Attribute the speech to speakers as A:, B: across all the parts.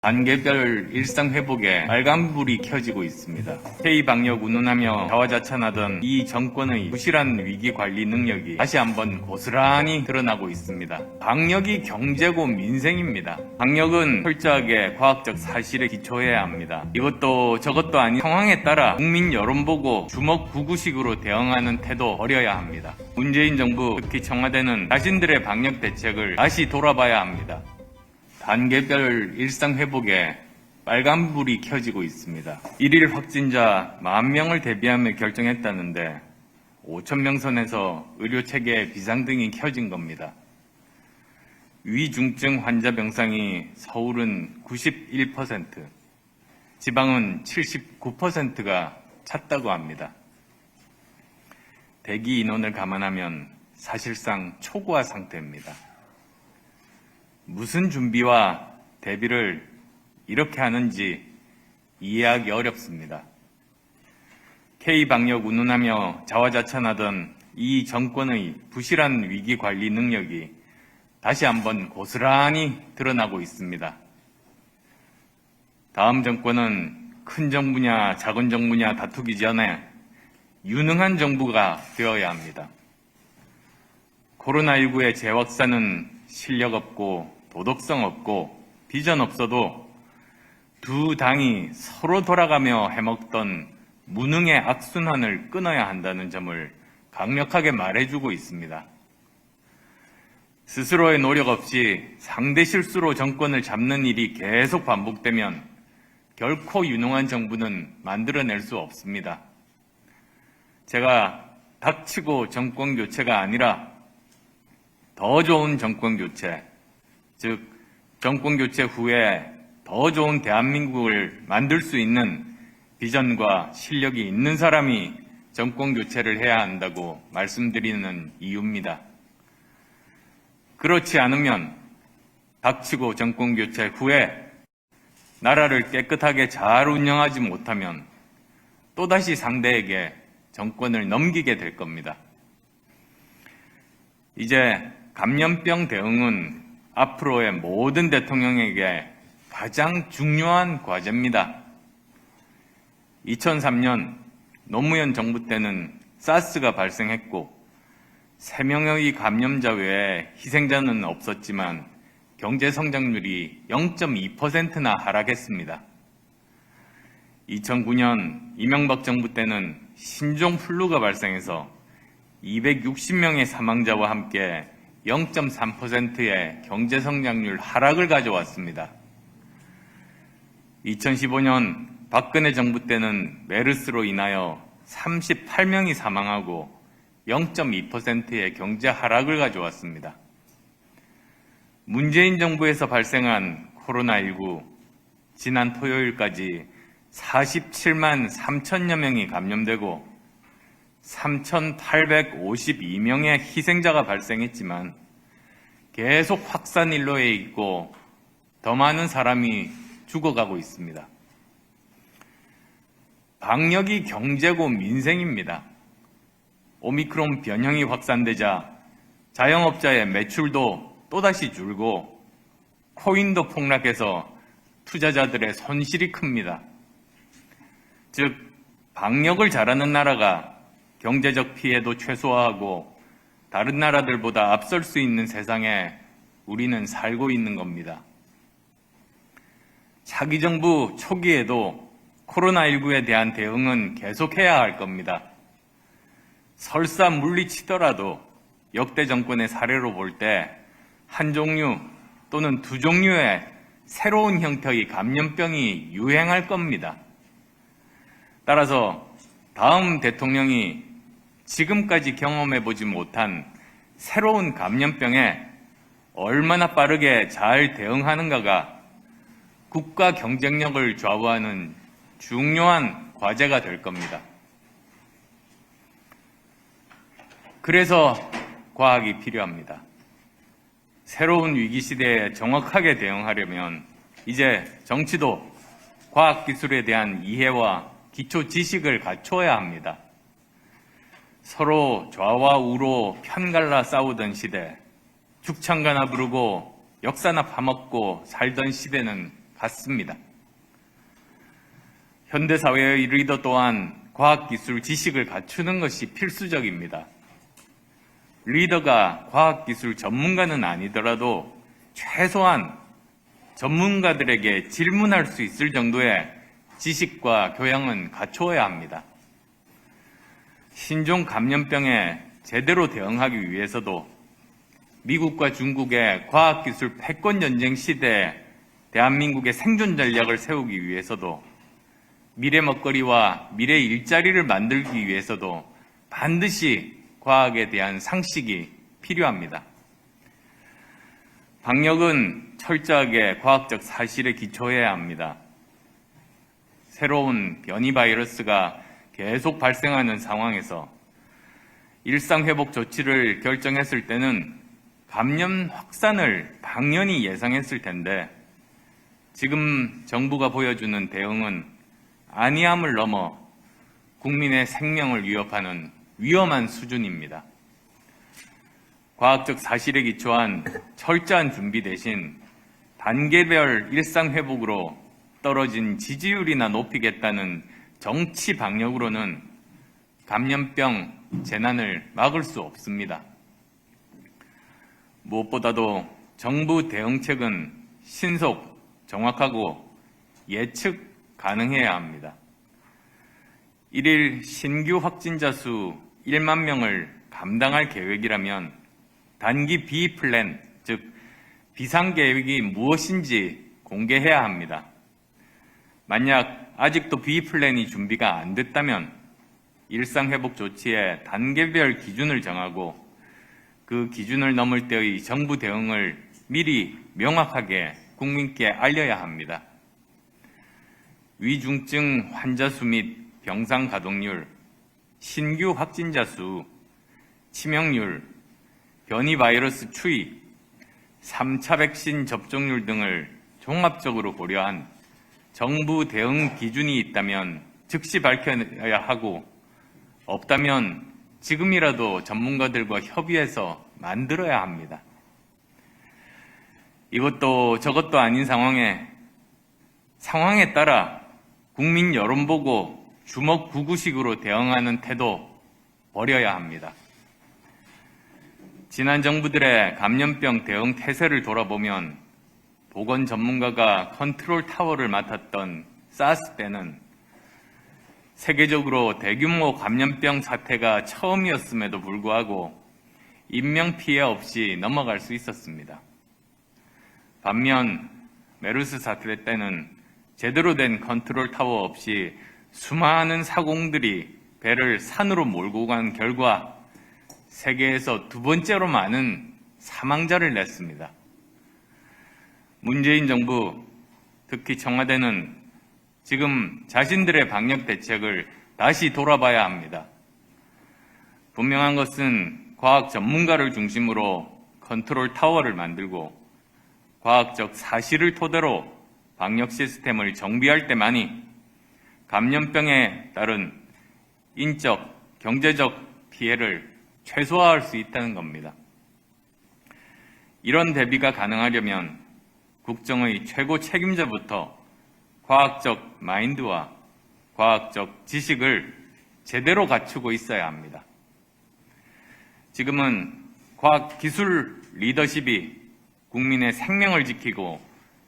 A: 단계별 일상 회복에 빨간불이 켜지고 있습니다. K-방역 운운하며 자화자찬하던 이 정권의 부실한 위기관리 능력이 다시 한번 고스란히 드러나고 있습니다. 방역이 경제고 민생입니다. 방역은 철저하게 과학적 사실에 기초해야 합니다. 이것도 저것도 아닌 상황에 따라 국민 여론 보고 주먹구구식으로 대응하는 태도 버려야 합니다. 문재인 정부, 특히 청와대는 자신들의 방역 대책을 다시 돌아봐야 합니다. 단계별 일상 회복에 빨간불이 켜지고 있습니다. 1일 확진자 10,000명을 대비하며 결정했다는데 5,000명 선에서 의료체계에 비상등이 켜진 겁니다. 위중증 환자 병상이 서울은 91%, 지방은 79%가 찼다고 합니다. 대기 인원을 감안하면 사실상 초고화 상태입니다. 무슨 준비와 대비를 이렇게 하는지 이해하기 어렵습니다. K-방역 운운하며 자화자찬하던 이 정권의 부실한 위기관리 능력이 다시 한번 고스란히 드러나고 있습니다. 다음 정권은 큰 정부냐 작은 정부냐 다투기 전에 유능한 정부가 되어야 합니다. 코로나19의 재확산은 실력 없고 도덕성 없고 비전 없어도 두 당이 서로 돌아가며 해먹던 무능의 악순환을 끊어야 한다는 점을 강력하게 말해주고 있습니다. 스스로의 노력 없이 상대 실수로 정권을 잡는 일이 계속 반복되면 결코 유능한 정부는 만들어낼 수 없습니다. 제가 닥치고 정권 교체가 아니라 더 좋은 정권 교체, 즉 정권 교체 후에 더 좋은 대한민국을 만들 수 있는 비전과 실력이 있는 사람이 정권 교체를 해야 한다고 말씀드리는 이유입니다. 그렇지 않으면 닥치고 정권 교체 후에 나라를 깨끗하게 잘 운영하지 못하면 또다시 상대에게 정권을 넘기게 될 겁니다. 이제 감염병 대응은 앞으로의 모든 대통령에게 가장 중요한 과제입니다. 2003년 노무현 정부 때는 사스가 발생했고 3명의 감염자 외에 희생자는 없었지만 경제 성장률이 0.2%나 하락했습니다. 2009년 이명박 정부 때는 신종 플루가 발생해서 260명의 사망자와 함께 0.3%의 경제 성장률 하락을 가져왔습니다. 2015년 박근혜 정부 때는 메르스로 인하여 38명이 사망하고 0.2%의 경제 하락을 가져왔습니다. 문재인 정부에서 발생한 코로나19, 지난 토요일까지 47만 3천여 명이 감염되고 3,852명의 희생자가 발생했지만 계속 확산 일로에 있고 더 많은 사람이 죽어가고 있습니다. 방역이 경제고 민생입니다. 오미크론 변형이 확산되자 자영업자의 매출도 또다시 줄고 코인도 폭락해서 투자자들의 손실이 큽니다. 즉, 방역을 잘하는 나라가 경제적 피해도 최소화하고 다른 나라들보다 앞설 수 있는 세상에 우리는 살고 있는 겁니다. 차기 정부 초기에도 코로나19에 대한 대응은 계속해야 할 겁니다. 설사 물리치더라도 역대 정권의 사례로 볼 때 한 종류 또는 두 종류의 새로운 형태의 감염병이 유행할 겁니다. 따라서 다음 대통령이 지금까지 경험해보지 못한 새로운 감염병에 얼마나 빠르게 잘 대응하는가가 국가 경쟁력을 좌우하는 중요한 과제가 될 겁니다. 그래서 과학이 필요합니다. 새로운 위기 시대에 정확하게 대응하려면 이제 정치도 과학기술에 대한 이해와 기초 지식을 갖춰야 합니다. 서로 좌와 우로 편갈라 싸우던 시대, 죽창가나 부르고 역사나 파먹고 살던 시대는 같습니다. 현대사회의 리더 또한 과학기술 지식을 갖추는 것이 필수적입니다. 리더가 과학기술 전문가는 아니더라도 최소한 전문가들에게 질문할 수 있을 정도의 지식과 교양은 갖추어야 합니다. 신종 감염병에 제대로 대응하기 위해서도 미국과 중국의 과학기술 패권전쟁 시대에 대한민국의 생존 전략을 세우기 위해서도 미래 먹거리와 미래 일자리를 만들기 위해서도 반드시 과학에 대한 상식이 필요합니다. 방역은 철저하게 과학적 사실에 기초해야 합니다. 새로운 변이 바이러스가 계속 발생하는 상황에서 일상회복 조치를 결정했을 때는 감염 확산을 당연히 예상했을 텐데 지금 정부가 보여주는 대응은 안이함을 넘어 국민의 생명을 위협하는 위험한 수준입니다. 과학적 사실에 기초한 철저한 준비 대신 단계별 일상회복으로 떨어진 지지율이나 높이겠다는 정치 방역으로는 감염병 재난을 막을 수 없습니다. 무엇보다도 정부 대응책은 신속, 정확하고 예측 가능해야 합니다. 1일 신규 확진자 수 1만 명을 감당할 계획이라면 단기 B플랜, 즉 비상계획이 무엇인지 공개해야 합니다. 만약 아직도 B플랜이 준비가 안 됐다면 일상회복 조치의 단계별 기준을 정하고 그 기준을 넘을 때의 정부 대응을 미리 명확하게 국민께 알려야 합니다. 위중증 환자 수 및 병상 가동률, 신규 확진자 수, 치명률, 변이 바이러스 추이, 3차 백신 접종률 등을 종합적으로 고려한 정부 대응 기준이 있다면 즉시 밝혀야 하고 없다면 지금이라도 전문가들과 협의해서 만들어야 합니다. 이것도 저것도 아닌 상황에 따라 국민 여론 보고 주먹구구식으로 대응하는 태도 버려야 합니다. 지난 정부들의 감염병 대응 태세를 돌아보면 보건 전문가가 컨트롤 타워를 맡았던 사스 때는 세계적으로 대규모 감염병 사태가 처음이었음에도 불구하고 인명피해 없이 넘어갈 수 있었습니다. 반면 메르스 사태 때는 제대로 된 컨트롤 타워 없이 수많은 사공들이 배를 산으로 몰고 간 결과 세계에서 두 번째로 많은 사망자를 냈습니다. 문재인 정부, 특히 청와대는 지금 자신들의 방역 대책을 다시 돌아봐야 합니다. 분명한 것은 과학 전문가를 중심으로 컨트롤 타워를 만들고 과학적 사실을 토대로 방역 시스템을 정비할 때만이 감염병에 따른 인적, 경제적 피해를 최소화할 수 있다는 겁니다. 이런 대비가 가능하려면 국정의 최고 책임자부터 과학적 마인드와 과학적 지식을 제대로 갖추고 있어야 합니다. 지금은 과학기술 리더십이 국민의 생명을 지키고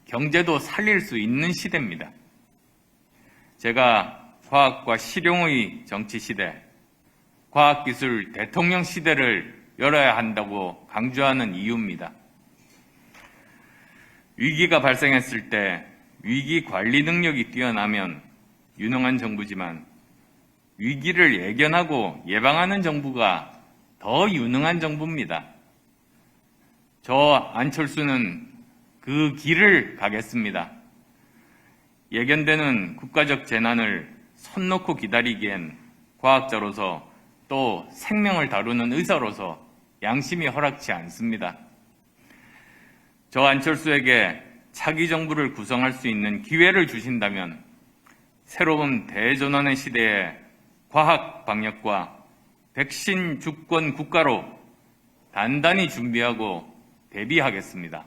A: 경제도 살릴 수 있는 시대입니다. 제가 과학과 실용의 정치 시대, 과학기술 대통령 시대를 열어야 한다고 강조하는 이유입니다. 위기가 발생했을 때 위기 관리 능력이 뛰어나면 유능한 정부지만 위기를 예견하고 예방하는 정부가 더 유능한 정부입니다. 저 안철수는 그 길을 가겠습니다. 예견되는 국가적 재난을 손 놓고 기다리기엔 과학자로서 또 생명을 다루는 의사로서 양심이 허락치 않습니다. 저 안철수에게 차기 정부를 구성할 수 있는 기회를 주신다면 새로운 대전환의 시대에 과학 방역과 백신 주권 국가로 단단히 준비하고 대비하겠습니다.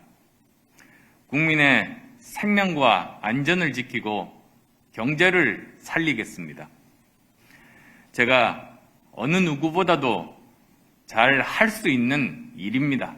A: 국민의 생명과 안전을 지키고 경제를 살리겠습니다. 제가 어느 누구보다도 잘 할 수 있는 일입니다.